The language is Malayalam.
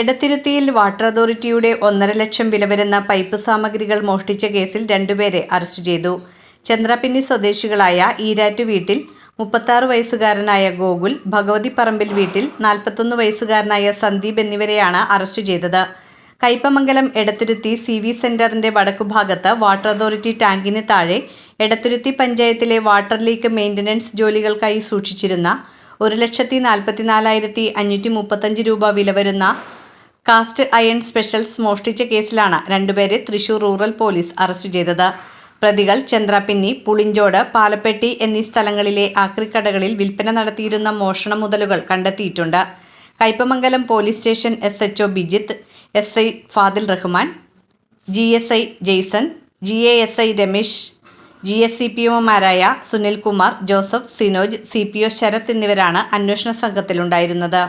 എടത്തിരുത്തിയിൽ വാട്ടർ അതോറിറ്റിയുടെ 1.5 ലക്ഷം വില വരുന്ന പൈപ്പ് സാമഗ്രികൾ മോഷ്ടിച്ച കേസിൽ 2 പേരെ അറസ്റ്റ് ചെയ്തു. ചന്ദ്രാപിന്നി സ്വദേശികളായ ഈരാറ്റ് വീട്ടിൽ 36 വയസ്സുകാരനായ ഗോകുൽ, ഭഗവതിപ്പറമ്പിൽ വീട്ടിൽ 41 വയസ്സുകാരനായ സന്ദീപ് എന്നിവരെയാണ് അറസ്റ്റ് ചെയ്തത്. കയ്പമംഗലം എടത്തിരുത്തി CV സെന്ററിന്റെ വടക്കുഭാഗത്ത് വാട്ടർ അതോറിറ്റി ടാങ്കിന് താഴെ എടത്തിരുത്തി പഞ്ചായത്തിലെ വാട്ടർ ലീക്ക് മെയിൻ്റനൻസ് ജോലികൾക്കായി സൂക്ഷിച്ചിരുന്ന 1,44,535 രൂപ വില വരുന്ന കാസ്റ്റ് അയൺ സ്പെഷ്യൽസ് മോഷ്ടിച്ച കേസിലാണ് 2 പേരെ തൃശൂർ റൂറൽ പോലീസ് അറസ്റ്റ് ചെയ്തത്. പ്രതികൾ ചന്ദ്രാപിന്നി, പുളിഞ്ചോട്, പാലപ്പെട്ടി എന്നീ സ്ഥലങ്ങളിലെ ആക്രിക്കടകളിൽ വിൽപ്പന നടത്തിയിരുന്ന മോഷണ മുതലുകൾ കണ്ടെത്തിയിട്ടുണ്ട്. Kaipamangalam police station SHO Bijith, SI Fadil Rahman, GSI Jaison, GASI Ramesh, GSCPOമാരായ സുനിൽകുമാർ, ജോസഫ്, സിനോജ്, CPO ശരത് എന്നിവരാണ് അന്വേഷണ സംഘത്തിലുണ്ടായിരുന്നത്.